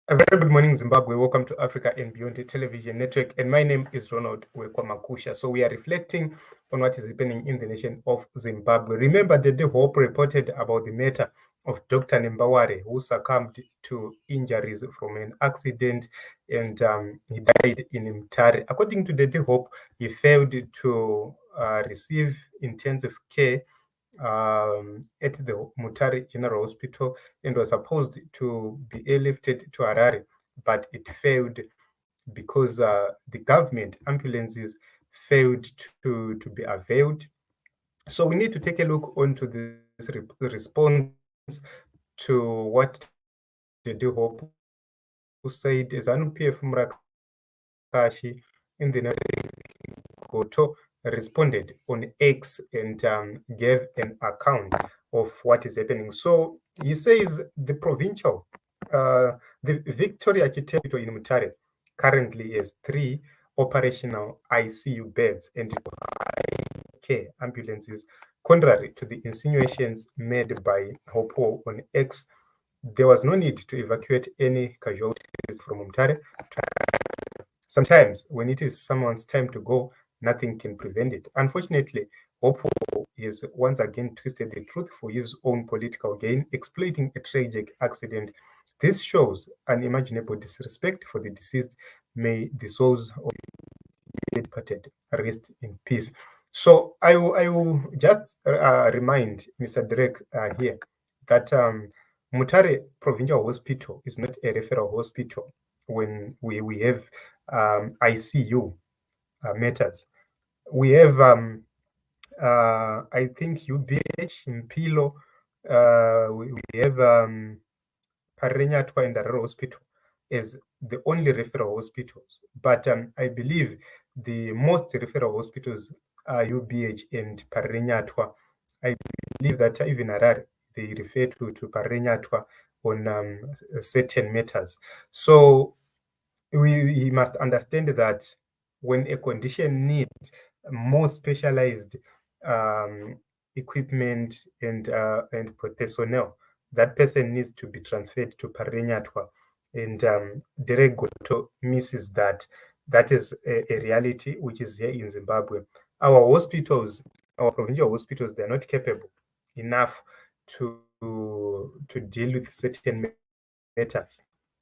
A very good morning, Zimbabwe. Welcome to Africa and Beyond Television Network. And my name is Ronald Wekwamakusha. So we are reflecting on what is happening in the nation of Zimbabwe. Remember that the Hope reported about the matter of Dr. Nembaware, who succumbed to injuries from an accident and he died in Mutare. According to the Hope, he failed to receive intensive care at the Mutare General Hospital and was supposed to be airlifted to Harare, but it failed because the government ambulances failed to be availed. So we need to take a look onto this response to what the Hope who said ZANU PF Murakashi in the Goto responded on X and gave an account of what is happening. So he says the Victoria Hospital in Mutare currently has 3 operational ICU beds and care ambulances. Contrary to the insinuations made by Hopo on X, there was no need to evacuate any casualties from Mutare. Sometimes when it is someone's time to go, nothing can prevent it. Unfortunately, Hopo is once again twisted the truth for his own political gain, exploiting a tragic accident. This shows unimaginable disrespect for the deceased. May the souls of the departed rest in peace. So I will just remind Mr. Derek here that Mutare Provincial Hospital is not a referral hospital when we have ICU matters. We have, I think, UBH, Mpilo, we have Parenyatwa and Dararo Hospital as the only referral hospitals. But I believe the most referral hospitals are UBH and Parenyatwa. I believe that even Harare, they refer to Parenyatwa on certain matters. So we must understand that when a condition needs more specialized equipment and personnel, that person needs to be transferred to Parenyatwa. And Derek Goto misses that. That is a reality which is here in Zimbabwe. Our hospitals, our provincial hospitals, they are not capable enough to deal with certain matters,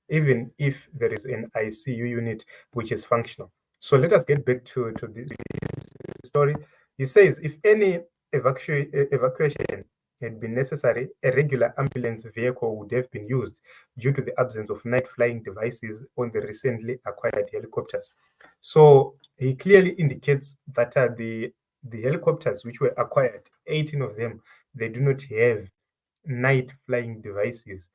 even if there is an ICU unit which is functional. So let us get back to this story. He says if any evacuation had been necessary, a regular ambulance vehicle would have been used due to the absence of night flying devices on the recently acquired helicopters. So he clearly indicates that the helicopters which were acquired, 18 of them, they do not have night flying devices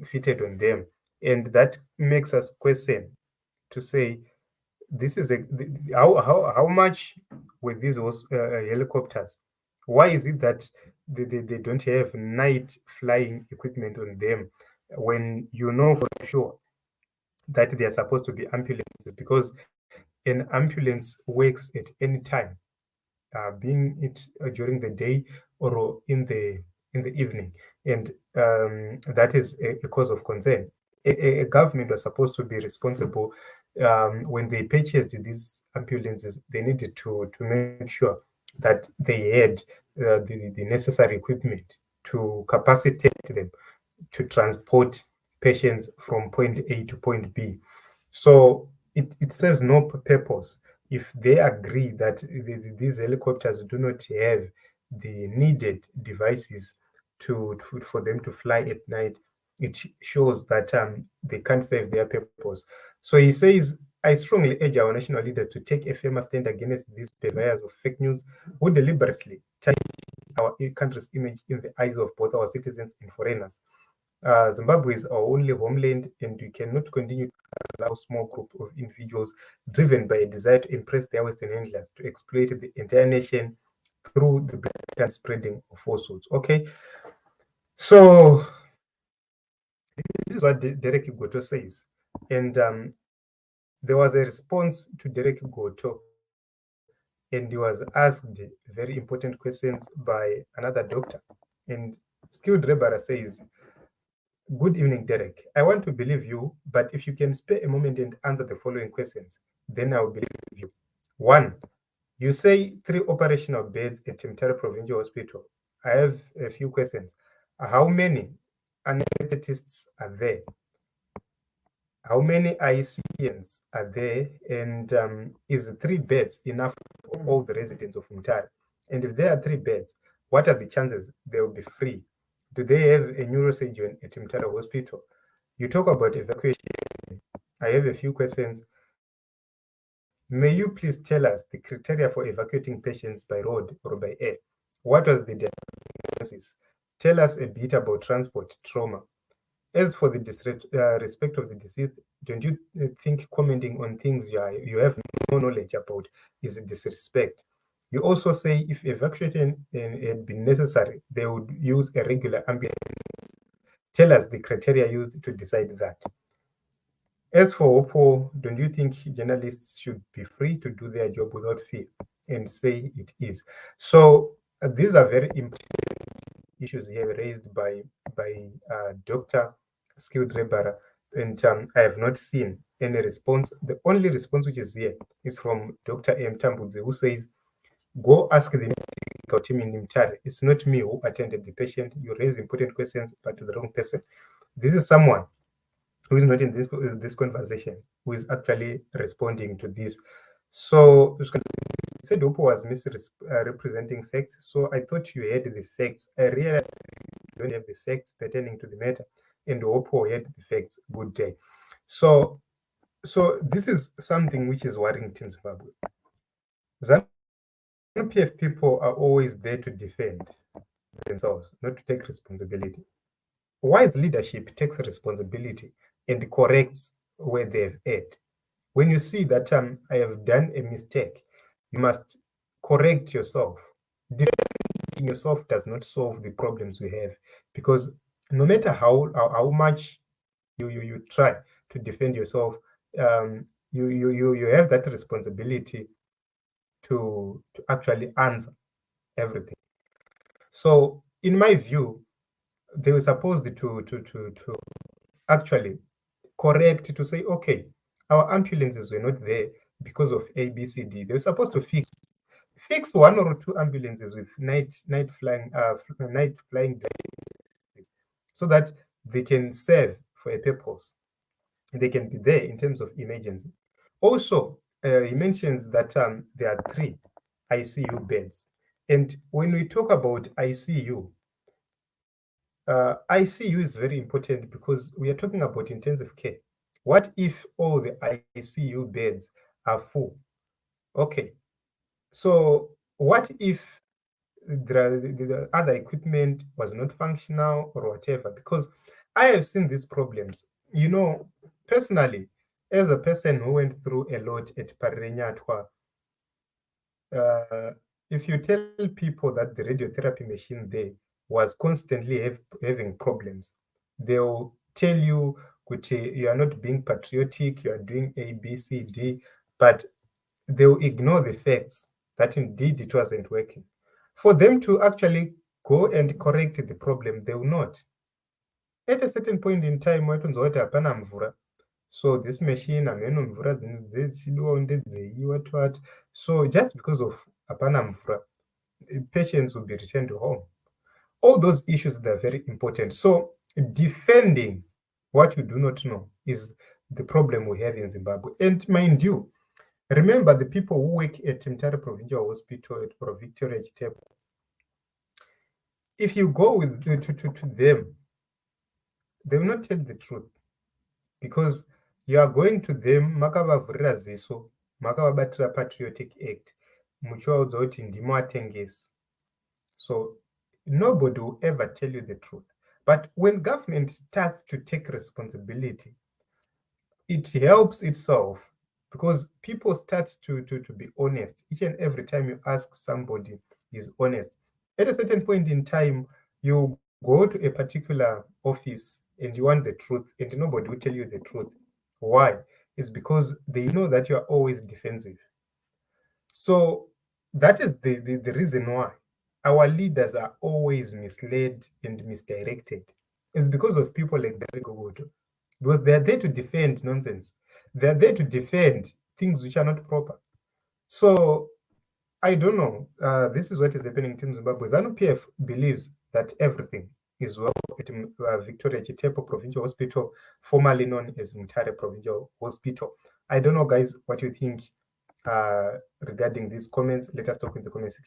fitted on them, and that makes us question to say this is how much with these helicopters, why is it that they don't have night flying equipment on them when you know for sure that they are supposed to be ambulances, because an ambulance works at any time, being it during the day or in the evening, and that is a cause of concern. A government was supposed to be responsible when they purchased these ambulances. They needed to make sure that they had the necessary equipment to capacitate them to transport patients from point A to point B. So it serves no purpose if they agree that these helicopters do not have the needed devices for them to fly at night. It shows that they can't serve their purpose. So he says, I strongly urge our national leaders to take a firmer stand against these purveyors of fake news who deliberately tarnish our country's image in the eyes of both our citizens and foreigners. Zimbabwe is our only homeland, and we cannot continue to allow a small group of individuals driven by a desire to impress their Western handlers to exploit the entire nation through the blatant spreading of falsehoods. Okay, so this is what Derek Goto says, and there was a response to Derek Goto, and he was asked very important questions by another doctor. And Skilled Rebara says, Good evening, Derek. I want to believe you, but if you can spare a moment and answer the following questions, then I will believe you. One, you say 3 operational beds at Mutare Provincial Hospital. I have a few questions. How many anesthetists are there? How many ICNs are there? And is 3 beds enough for all the residents of Mutare? And if there are 3 beds, what are the chances they will be free? Do they have a neurosurgeon at Mutare Hospital? You talk about evacuation. I have a few questions. May you please tell us the criteria for evacuating patients by road or by air? What was the diagnosis? Tell us a bit about transport trauma. As for the respect of the deceased, don't you think commenting on things you have no knowledge about is a disrespect? You also say if evacuation had been necessary, they would use a regular ambulance. Tell us the criteria used to decide that. As for OPPO, don't you think journalists should be free to do their job without fear and say it is? So these are very important issues here raised by Dr. Skilled Rebara, and I have not seen any response. The only response which is here is from Dr. M. Tambudzi, who says, go ask the medical team in Mutare. It's not me who attended the patient. You raise important questions, but to the wrong person. This is someone who is not in this conversation, who is actually responding to this. So said Oppo was misrepresenting facts. So I thought you had the facts. I realized you don't have the facts pertaining to the matter, and Oppo had the facts. Good day. So this is something which is worrying in Zimbabwe. ZANU PF people are always there to defend themselves, not to take responsibility. Wise leadership takes responsibility and corrects where they've erred. When you see that I have done a mistake, you must correct yourself. Defending yourself does not solve the problems we have, because no matter how much you try to defend yourself, you have that responsibility to actually answer everything. So in my view, they were supposed to actually correct, to say, okay, our ambulances were not there because of A, B, C, D. They were supposed to fix 1 or 2 ambulances with night flying devices, so that they can serve for a purpose. They can be there in terms of emergency. Also, he mentions that there are 3 ICU beds. And when we talk about ICU, ICU is very important because we are talking about intensive care. What if all the ICU beds are full? Okay, so what if the other equipment was not functional or whatever? Because I have seen these problems. You know, personally, as a person who went through a lot at Parenyatwa, uh, if you tell people that the radiotherapy machine there was constantly having problems, they'll tell you, Kuti, you are not being patriotic, you are doing A, B, C, D, but they'll ignore the facts that indeed it wasn't working. For them to actually go and correct the problem, they will not. At a certain point in time, watonzwa kuti hapana mvura. So this machine, hameno mvura dzichidiwa ndedzei, what. So just because of hapana mvura, patients will be returned home. All those issues that are very important. So defending what you do not know is the problem we have in Zimbabwe. And mind you, remember the people who work at Mutare Provincial Hospital or Victoria Chitebo. If you go with to them, they will not tell the truth, because you are going to them makavavhurira ziso, makavabatira Patriotic Act, muchivaudza kuti ndimo atengesi. So nobody will ever tell you the truth. But when government starts to take responsibility, it helps itself, because people start to be honest. Each and every time you ask somebody is honest. At a certain point in time, you go to a particular office and you want the truth, and nobody will tell you the truth. Why? It's because they know that you are always defensive. So that is the reason why our leaders are always misled and misdirected. is because of people like Derek Ogoto, because they are there to defend nonsense. They are there to defend things which are not proper. So I don't know. This is what is happening in Zimbabwe. ZANU PF believes that everything is well at Victoria Chitepo Provincial Hospital, formerly known as Mutare Provincial Hospital. I don't know, guys, what you think regarding these comments. Let us talk in the comment section.